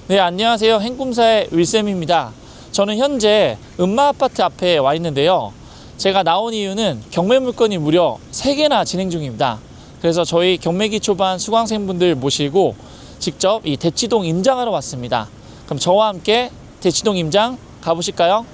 네, 안녕하세요. 행꿈사의 윌쌤입니다. 저는 현재 음마아파트 앞에 와 있는데요. 제가 나온 이유는 경매 물건이 무려 3개나 진행 중입니다. 그래서 저희 경매기 초반 수강생분들 모시고 직접 이 대치동 임장하러 왔습니다. 그럼 저와 함께 대치동 임장 가보실까요?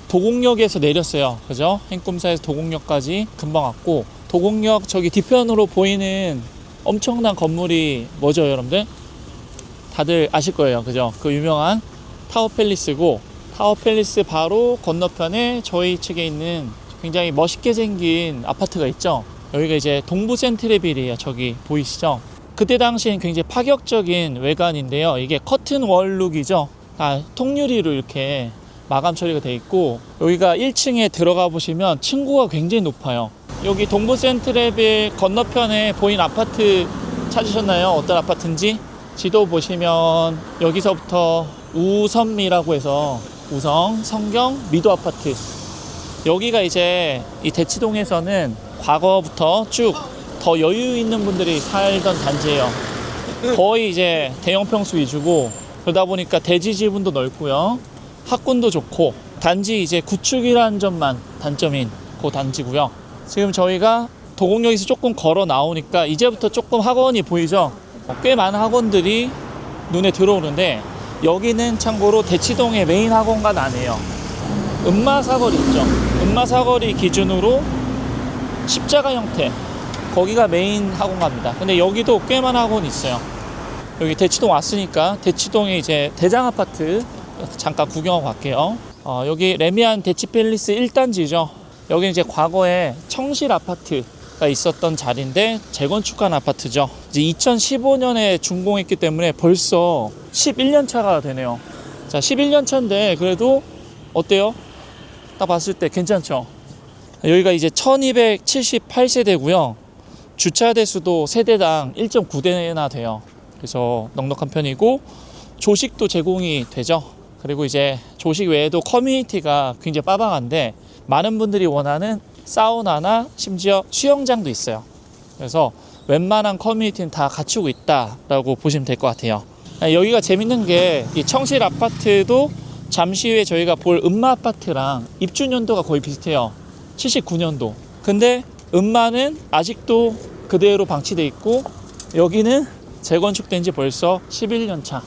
도곡역에서 내렸어요. 그죠? 행꿈사에서 도곡역까지 금방 왔고, 도곡역 저기 뒤편으로 보이는 엄청난 건물이 뭐죠, 여러분들? 다들 아실 거예요. 그죠? 그 유명한 타워팰리스고, 타워팰리스 바로 건너편에 저희 측에 있는 굉장히 멋있게 생긴 아파트가 있죠. 여기가 이제 동부 센트레빌이에요. 저기 보이시죠? 그때 당시엔 굉장히 파격적인 외관인데요. 이게 커튼 월룩이죠. 통유리로 이렇게 마감 처리가 되어 있고, 여기가 1층에 들어가 보시면 층고가 굉장히 높아요. 여기 동부 센트레빌 건너편에 보인 아파트 찾으셨나요? 어떤 아파트인지? 지도 보시면 여기서부터 우선미라고 해서 우성, 성경, 미도 아파트, 여기가 이제 이 대치동에서는 과거부터 쭉 더 여유 있는 분들이 살던 단지예요. 거의 이제 대형 평수 위주고, 그러다 보니까 대지 지분도 넓고요, 학군도 좋고, 단지 이제 구축이라는 점만 단점인 그 단지고요. 지금 저희가 도곡역에서 조금 걸어 나오니까 이제부터 조금 학원이 보이죠. 꽤 많은 학원들이 눈에 들어오는데, 여기는 참고로 대치동의 메인 학원관 아니에요. 음마사거리 있죠. 음마사거리 기준으로 십자가 형태, 거기가 메인 학원가입니다. 근데 여기도 꽤 많은 학원이 있어요. 여기 대치동 왔으니까 대치동에 이제 대장아파트 잠깐 구경하고 갈게요. 여기 레미안 대치팰리스 1단지죠. 여기 이제 과거에 청실 아파트가 있었던 자리인데 재건축한 아파트죠. 이제 2015년에 준공했기 때문에 벌써 11년 차가 되네요. 자, 11년 차인데 그래도 어때요? 딱 봤을 때 괜찮죠? 여기가 이제 1278세대고요. 주차 대수도 세대당 1.9대나 돼요. 그래서 넉넉한 편이고, 조식도 제공이 되죠. 그리고 이제 조식 외에도 커뮤니티가 굉장히 빠방한데, 많은 분들이 원하는 사우나나 심지어 수영장도 있어요. 그래서 웬만한 커뮤니티는 다 갖추고 있다라고 보시면 될 것 같아요. 여기가 재밌는 게, 이 청실 아파트도 잠시 후에 저희가 볼 음마 아파트랑 입주 연도가 거의 비슷해요. 79년도. 근데 음마는 아직도 그대로 방치돼 있고, 여기는 재건축된 지 벌써 11년 차.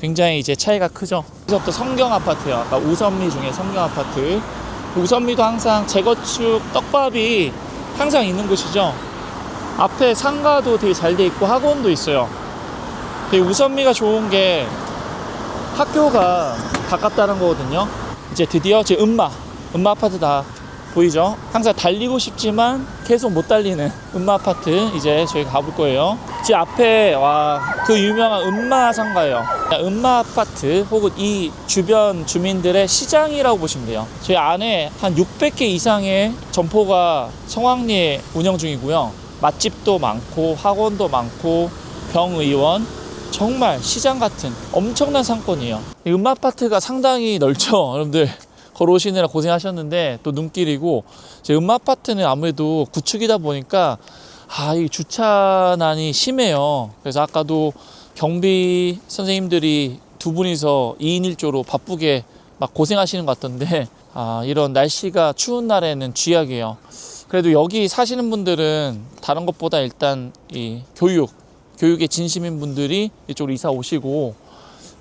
굉장히 이제 차이가 크죠. 여기서부터 성경 아파트요. 아까 우선미 중에 성경 아파트. 우선미도 항상 재건축 떡밥이 항상 있는 곳이죠. 앞에 상가도 되게 잘 돼 있고 학원도 있어요. 되게 우선미가 좋은 게 학교가 가깝다는 거거든요. 이제 드디어 제 음마 아파트 다 보이죠? 항상 달리고 싶지만 계속 못 달리는 음마 아파트, 이제 저희가 가볼 거예요. 제 앞에 그 유명한 음마 상가예요. 음마 아파트 혹은 이 주변 주민들의 시장이라고 보시면 돼요. 저희 안에 한 600개 이상의 점포가 성황리에 운영 중이고요. 맛집도 많고 학원도 많고 병의원, 정말 시장 같은 엄청난 상권이에요. 음마 아파트가 상당히 넓죠, 여러분들. 걸어오시느라 고생하셨는데 또 눈길이고, 제 음마 아파트는 아무래도 구축이다 보니까 이 주차난이 심해요. 그래서 아까도 경비 선생님들이 두 분이서 2인 1조로 바쁘게 막 고생하시는 것 같던데, 이런 날씨가 추운 날에는 쥐약이에요. 그래도 여기 사시는 분들은 다른 것보다 일단 이 교육에 진심인 분들이 이쪽으로 이사 오시고,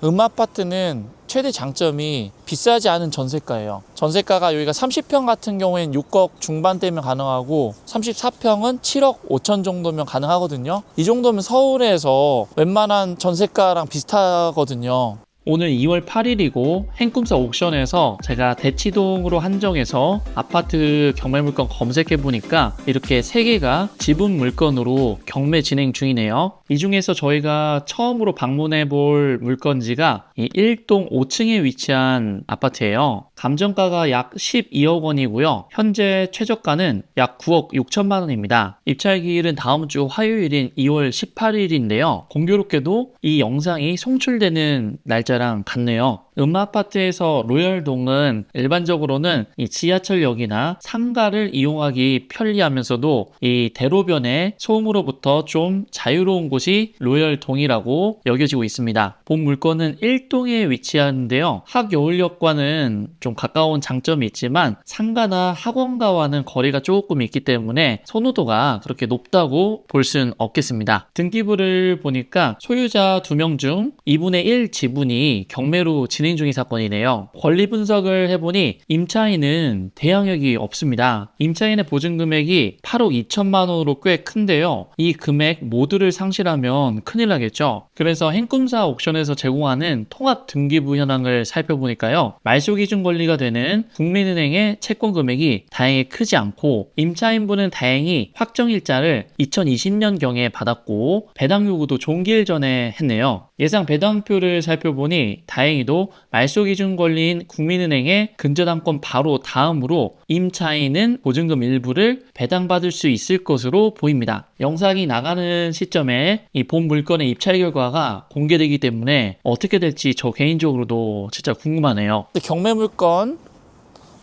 음아파트는 최대 장점이 비싸지 않은 전세가예요. 전세가가 여기가 30평 같은 경우에는 6억 중반대면 가능하고, 34평은 7억 5천 정도면 가능하거든요. 이 정도면 서울에서 웬만한 전세가랑 비슷하거든요. 오늘 2월 8일이고 행꿈사 옥션에서 제가 대치동으로 한정해서 아파트 경매 물건 검색해 보니까 이렇게 3개가 지분 물건으로 경매 진행 중이네요. 이 중에서 저희가 처음으로 방문해 볼 물건지가 이 1동 5층에 위치한 아파트예요. 감정가가 약 12억 원이고요. 현재 최저가는 약 9억 6천만 원입니다. 입찰기일은 다음 주 화요일인 2월 18일인데요. 공교롭게도 이 영상이 송출되는 날짜랑 같네요. 음마아파트에서 로열동은 일반적으로는 이 지하철역이나 상가를 이용하기 편리하면서도 이 대로변의 소음으로부터 좀 자유로운 곳이 로열동이라고 여겨지고 있습니다. 본 물건은 1동에 위치하는데요. 학여울역과는 좀 가까운 장점이 있지만 상가나 학원가와는 거리가 조금 있기 때문에 선호도가 그렇게 높다고 볼 수는 없겠습니다. 등기부를 보니까 소유자 2명 중 2분의 1 지분이 경매로 진행 중인 사건이네요. 권리 분석을 해보니 임차인은 대항력이 없습니다. 임차인의 보증 금액이 8억 2천만 원으로 꽤 큰데요. 이 금액 모두를 상실하면 큰일 나겠죠. 그래서 행꿈사 옥션에서 제공하는 통합 등기부 현황을 살펴보니까요. 말소 기준 권리가 되는 국민은행의 채권 금액이 다행히 크지 않고 임차인분은 다행히 확정일자를 2020년경에 받았고 배당 요구도 종기일 전에 했네요. 예상 배당표를 살펴보니 다행히도 말소 기준 권리인 국민은행의 근저당권 바로 다음으로 임차인은 보증금 일부를 배당받을 수 있을 것으로 보입니다. 영상이 나가는 시점에 이 본 물건의 입찰 결과가 공개되기 때문에 어떻게 될지 저 개인적으로도 진짜 궁금하네요. 경매 물건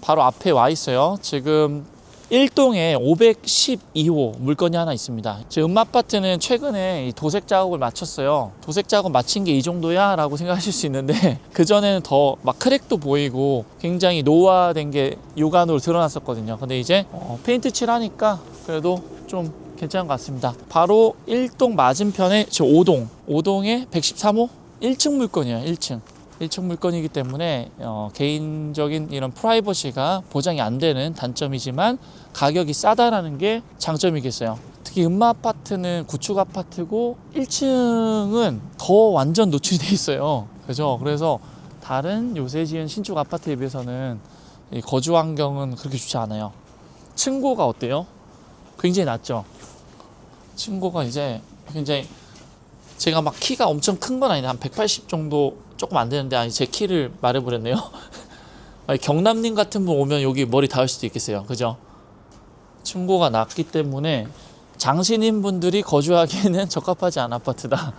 바로 앞에 와 있어요. 지금 1동에 512호 물건이 하나 있습니다. 지금 음마아파트는 최근에 이 도색 작업을 마쳤어요. 도색 작업 마친 게 이 정도야? 라고 생각하실 수 있는데 그전에는 더 막 크랙도 보이고 굉장히 노화된 게 육안으로 드러났었거든요. 근데 이제 페인트 칠하니까 그래도 좀 괜찮은 것 같습니다. 바로 1동 맞은편에 저 5동에 113호 1층 물건이에요. 1층 물건이기 때문에 개인적인 이런 프라이버시가 보장이 안 되는 단점이지만 가격이 싸다라는 게 장점이겠어요. 특히 음마아파트는 구축 아파트고 1층은 더 완전 노출이 돼 있어요. 그죠? 그래서 다른 요새 지은 신축 아파트에 비해서는 이 거주 환경은 그렇게 좋지 않아요. 층고가 어때요? 굉장히 낮죠? 층고가 이제 굉장히 제가 막 키가 엄청 큰 건 아닌데 한 180 정도 조금 안 되는데 아니 제 키를 말해버렸네요. 경남님 같은 분 오면 여기 머리 닿을 수도 있겠어요. 그죠? 층고가 낮기 때문에 장신인 분들이 거주하기에는 적합하지 않은 아파트다.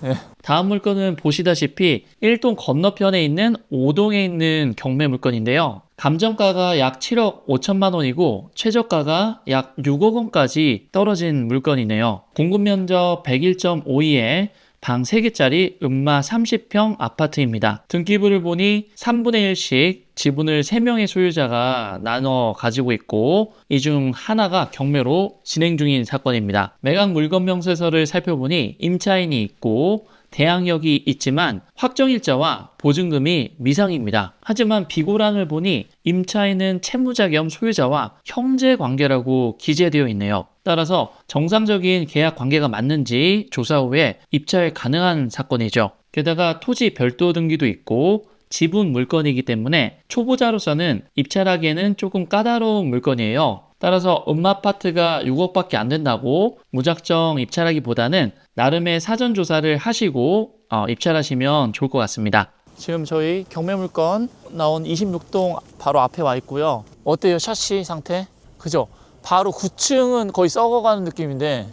네. 다음 물건은 보시다시피 1동 건너편에 있는 5동에 있는 경매 물건인데요. 감정가가 약 7억 5천만 원이고 최저가가 약 6억 원까지 떨어진 물건이네요. 공급 면적 101.52에 방 3개짜리 음마 30평 아파트입니다. 등기부를 보니 3분의 1씩 지분을 3명의 소유자가 나눠 가지고 있고 이 중 하나가 경매로 진행 중인 사건입니다. 매각 물건 명세서를 살펴보니 임차인이 있고 대항력이 있지만 확정일자와 보증금이 미상입니다. 하지만 비고란을 보니 임차인은 채무자 겸 소유자와 형제 관계라고 기재되어 있네요. 따라서 정상적인 계약 관계가 맞는지 조사 후에 입찰 가능한 사건이죠. 게다가 토지 별도 등기도 있고 지분 물건이기 때문에 초보자로서는 입찰하기에는 조금 까다로운 물건이에요. 따라서 음마아파트가 6억밖에 안 된다고 무작정 입찰하기보다는 나름의 사전 조사를 하시고 입찰하시면 좋을 것 같습니다. 지금 저희 경매 물건 나온 26동 바로 앞에 와 있고요. 어때요? 샤시 상태? 그죠? 바로 9층은 거의 썩어가는 느낌인데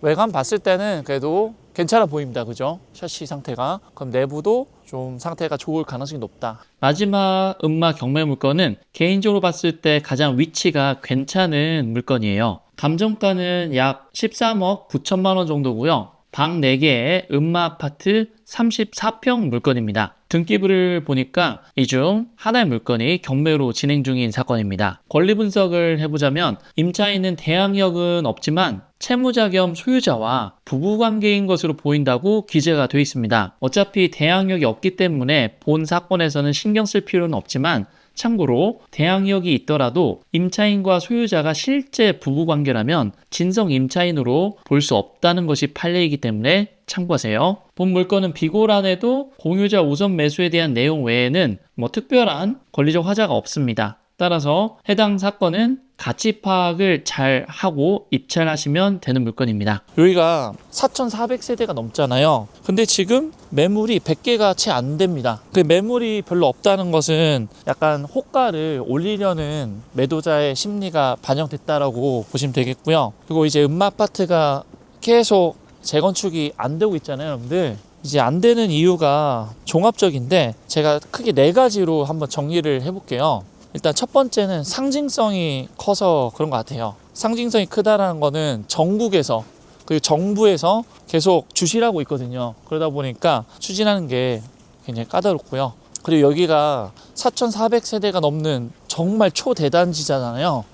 외관 봤을 때는 그래도 괜찮아 보입니다. 그죠? 샤시 상태가. 그럼 내부도 좀 상태가 좋을 가능성이 높다. 마지막 음마 경매 물건은 개인적으로 봤을 때 가장 위치가 괜찮은 물건이에요. 감정가는 약 13억 9천만 원 정도고요. 방 4개의 음마 아파트 34평 물건입니다. 등기부를 보니까 이 중 하나의 물건이 경매로 진행 중인 사건입니다. 권리 분석을 해보자면 임차인은 대항력은 없지만 채무자 겸 소유자와 부부관계인 것으로 보인다고 기재가 되어 있습니다. 어차피 대항력이 없기 때문에 본 사건에서는 신경 쓸 필요는 없지만 참고로 대항력이 있더라도 임차인과 소유자가 실제 부부관계라면 진성 임차인으로 볼 수 없다는 것이 판례이기 때문에 참고하세요. 본 물건은 비고란에도 공유자 우선 매수에 대한 내용 외에는 특별한 권리적 하자가 없습니다. 따라서 해당 사건은 가치 파악을 잘 하고 입찰하시면 되는 물건입니다. 여기가 4,400세대가 넘잖아요. 근데 지금 매물이 100개가 채 안 됩니다. 그 매물이 별로 없다는 것은 약간 호가를 올리려는 매도자의 심리가 반영됐다라고 보시면 되겠고요. 그리고 이제 음마아파트가 계속 재건축이 안 되고 있잖아요, 여러분들. 이제 안 되는 이유가 종합적인데 제가 크게 4가지로 한번 정리를 해볼게요. 일단 첫 번째는 상징성이 커서 그런 것 같아요. 상징성이 크다라는 거는 전국에서 그리고 정부에서 계속 주시하고 있거든요. 그러다 보니까 추진하는 게 굉장히 까다롭고요. 그리고 여기가 4,400세대가 넘는 정말 초대단지잖아요.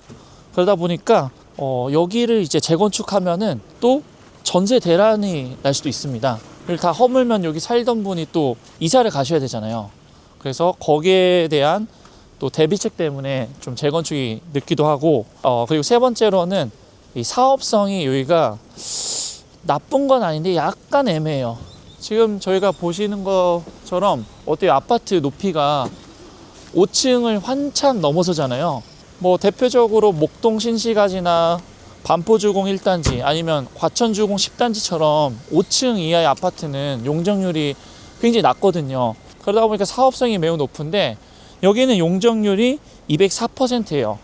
그러다 보니까 여기를 이제 재건축하면은 또 전세 대란이 날 수도 있습니다. 이걸 다 허물면 여기 살던 분이 또 이사를 가셔야 되잖아요. 그래서 거기에 대한 또 대비책 때문에 좀 재건축이 늦기도 하고, 그리고 세 번째로는 이 사업성이 여기가 나쁜 건 아닌데 약간 애매해요. 지금 저희가 보시는 것처럼 어때요? 아파트 높이가 5층을 한참 넘어서잖아요. 뭐 대표적으로 목동 신시가지나 반포주공 1단지 아니면 과천주공 10단지처럼 5층 이하의 아파트는 용적률이 굉장히 낮거든요. 그러다 보니까 사업성이 매우 높은데 여기는 용적률이 204%예요.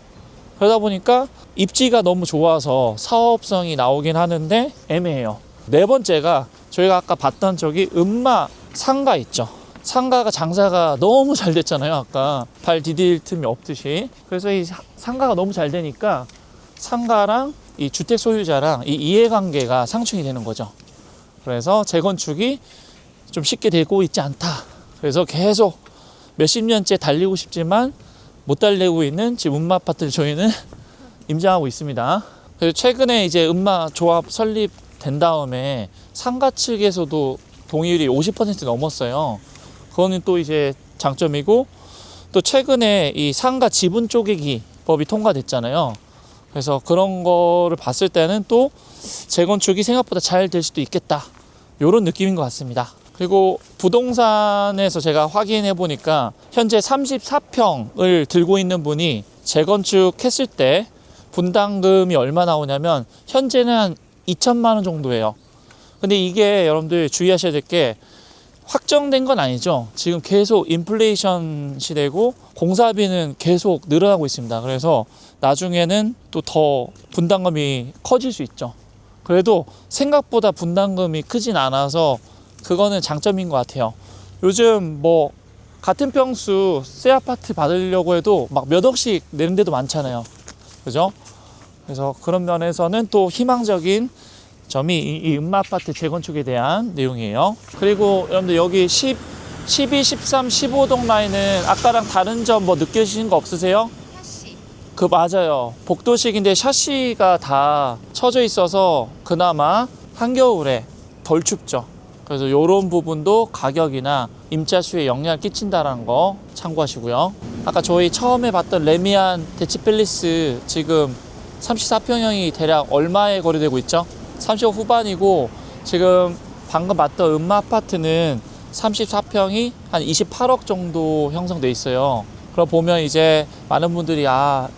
그러다 보니까 입지가 너무 좋아서 사업성이 나오긴 하는데 애매해요. 네 번째가 저희가 아까 봤던 저기 음마 상가 있죠. 상가가 장사가 너무 잘 됐잖아요. 아까 발 디딜 틈이 없듯이. 그래서 이 상가가 너무 잘 되니까 상가랑 이 주택 소유자랑 이 이해관계가 상충이 되는 거죠. 그래서 재건축이 좀 쉽게 되고 있지 않다. 그래서 계속 몇십 년째 달리고 싶지만 못 달리고 있는 지금 음마 아파트를 저희는 임장하고 있습니다. 그래서 최근에 이제 음마 조합 설립된 다음에 상가 측에서도 동의율이 50% 넘었어요. 그거는 또 이제 장점이고, 또 최근에 이 상가 지분 쪼개기 법이 통과됐잖아요. 그래서 그런 거를 봤을 때는 또 재건축이 생각보다 잘 될 수도 있겠다, 이런 느낌인 것 같습니다. 그리고 부동산에서 제가 확인해 보니까 현재 34평을 들고 있는 분이 재건축했을 때 분담금이 얼마 나오냐면 현재는 한 2천만 원 정도예요. 근데 이게 여러분들 주의하셔야 될 게 확정된 건 아니죠. 지금 계속 인플레이션 시대고 공사비는 계속 늘어나고 있습니다. 그래서 나중에는 또 더 분담금이 커질 수 있죠. 그래도 생각보다 분담금이 크진 않아서 그거는 장점인 것 같아요. 요즘 뭐 같은 평수 새 아파트 받으려고 해도 막 몇 억씩 내는 데도 많잖아요. 그죠? 그래서 그런 면에서는 또 희망적인 점이 이 음마 아파트 재건축에 대한 내용이에요. 그리고 여러분들 여기 12, 13, 15동 라인은 아까랑 다른 점 뭐 느껴지신 거 없으세요? 샤시. 그 맞아요. 복도식인데 샤시가 다 쳐져 있어서 그나마 한겨울에 덜 춥죠. 그래서 이런 부분도 가격이나 임차 수에 영향을 끼친다는 거 참고하시고요. 아까 저희 처음에 봤던 레미안 대치팰리스 지금 34평형이 대략 얼마에 거래되고 있죠? 30억 후반이고, 지금 방금 봤던 음마 아파트는 34평이 한 28억 정도 형성돼 있어요. 그럼 보면 이제 많은 분들이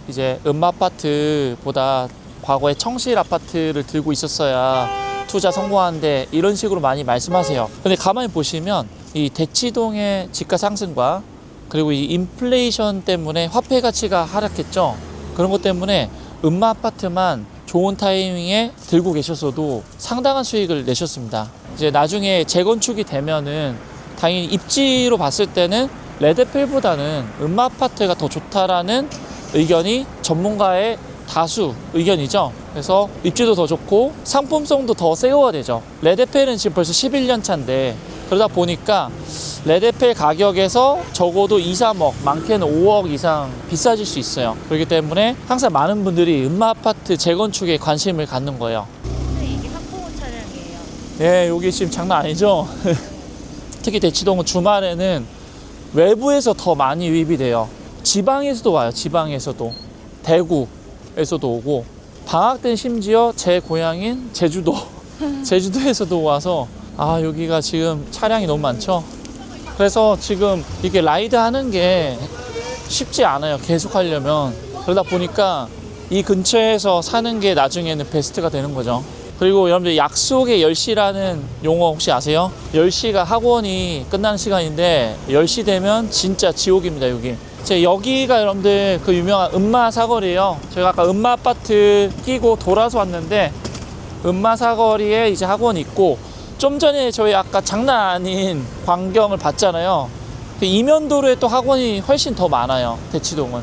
이제 음마 아파트보다 과거에 청실 아파트를 들고 있었어야 투자 성공하는데, 이런 식으로 많이 말씀하세요. 근데 가만히 보시면 이 대치동의 집가 상승과 그리고 이 인플레이션 때문에 화폐 가치가 하락했죠. 그런 것 때문에 음마 아파트만 좋은 타이밍에 들고 계셨어도 상당한 수익을 내셨습니다. 이제 나중에 재건축이 되면은 당연히 입지로 봤을 때는 레드필보다는 음마 아파트가 더 좋다라는 의견이 전문가의 다수 의견이죠. 그래서 입지도 더 좋고 상품성도 더 세워야 되죠. 레드필은 지금 벌써 11년 차인데, 그러다 보니까 레드필 가격에서 적어도 2, 3억, 많게는 5억 이상 비싸질 수 있어요. 그렇기 때문에 항상 많은 분들이 음마 아파트 재건축에 관심을 갖는 거예요. 근데 이게 학부모 차량이에요. 네, 여기 지금 장난 아니죠? 특히 대치동은 주말에는 외부에서 더 많이 유입이 돼요. 지방에서도 와요. 지방에서도. 대구에서도 오고, 방학 때는 심지어 제 고향인 제주도 제주도에서도 와서 여기가 지금 차량이 너무 많죠. 그래서 지금 이게 라이드 하는 게 쉽지 않아요. 계속 하려면. 그러다 보니까 이 근처에서 사는 게 나중에는 베스트가 되는 거죠. 그리고 여러분들 약속의 10시라는 용어 혹시 아세요? 10시가 학원이 끝나는 시간인데 10시 되면 진짜 지옥입니다. 여기가 여러분들 그 유명한 음마 사거리예요. 제가 아까 음마 아파트 끼고 돌아서 왔는데, 음마 사거리에 이제 학원이 있고, 좀 전에 저희 아까 장난 아닌 광경을 봤잖아요. 그 이면도로에 또 학원이 훨씬 더 많아요, 대치동은.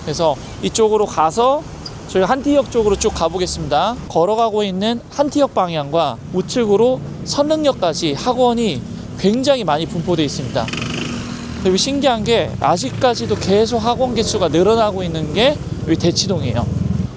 그래서 이쪽으로 가서 저희 한티역 쪽으로 쭉 가보겠습니다. 걸어가고 있는 한티역 방향과 우측으로 선릉역까지 학원이 굉장히 많이 분포되어 있습니다. 그리고 신기한 게 아직까지도 계속 학원 개수가 늘어나고 있는 게 여기 대치동이에요.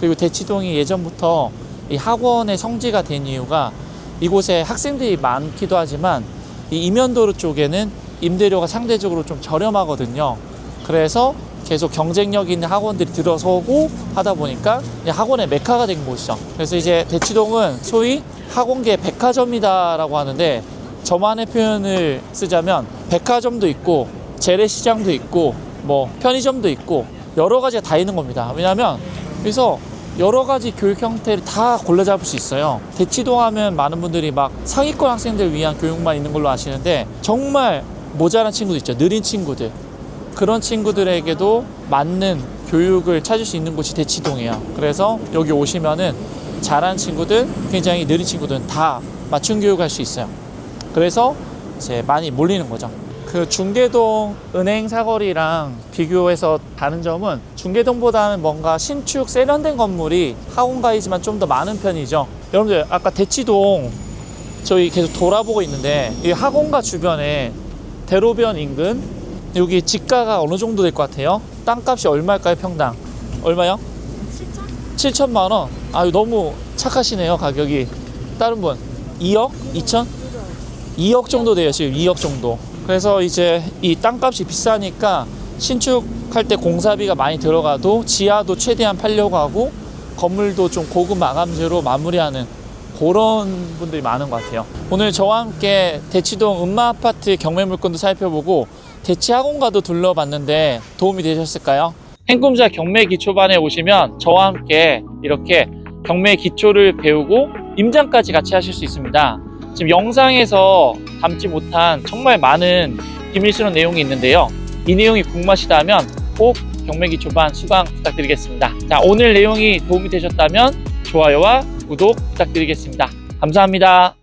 그리고 대치동이 예전부터 이 학원의 성지가 된 이유가 이곳에 학생들이 많기도 하지만 이 이면도로 쪽에는 임대료가 상대적으로 좀 저렴하거든요. 그래서 계속 경쟁력 있는 학원들이 들어서고 하다 보니까 학원의 메카가 된 곳이죠. 그래서 이제 대치동은 소위 학원계 백화점이다라고 하는데, 저만의 표현을 쓰자면 백화점도 있고 재래시장도 있고 뭐 편의점도 있고 여러 가지가 다 있는 겁니다. 왜냐하면 여기서 여러 가지 교육 형태를 다 골라 잡을 수 있어요. 대치동 하면 많은 분들이 막 상위권 학생들 위한 교육만 있는 걸로 아시는데, 정말 모자란 친구들 있죠. 느린 친구들. 그런 친구들에게도 맞는 교육을 찾을 수 있는 곳이 대치동이에요. 그래서 여기 오시면은 잘하는 친구들, 굉장히 느린 친구들은 다 맞춤 교육할 수 있어요. 그래서 이제 많이 몰리는 거죠. 그 중계동 은행 사거리랑 비교해서 다른 점은, 중계동보다는 뭔가 신축 세련된 건물이 학원가이지만 좀 더 많은 편이죠. 여러분들 아까 대치동 저희 계속 돌아보고 있는데, 이 학원가 주변에 대로변 인근 여기 집가가 어느 정도 될 것 같아요? 땅값이 얼마일까요, 평당? 얼마요? 7천만 원? 아유, 너무 착하시네요, 가격이. 다른 분 2억? 2천? 2억 정도 돼요, 지금. 2억 정도. 그래서 이제 이 땅값이 비싸니까 신축할 때 공사비가 많이 들어가도 지하도 최대한 팔려고 하고 건물도 좀 고급 마감재로 마무리하는 그런 분들이 많은 것 같아요. 오늘 저와 함께 대치동 음마아파트 경매 물건도 살펴보고 대치학원가도 둘러봤는데 도움이 되셨을까요? 행꿈사 경매 기초반에 오시면 저와 함께 이렇게 경매 기초를 배우고 임장까지 같이 하실 수 있습니다. 지금 영상에서 담지 못한 정말 많은 비밀스러운 내용이 있는데요. 이 내용이 궁금하시다면 꼭 경매 기초반 수강 부탁드리겠습니다. 자, 오늘 내용이 도움이 되셨다면 좋아요와 구독 부탁드리겠습니다. 감사합니다.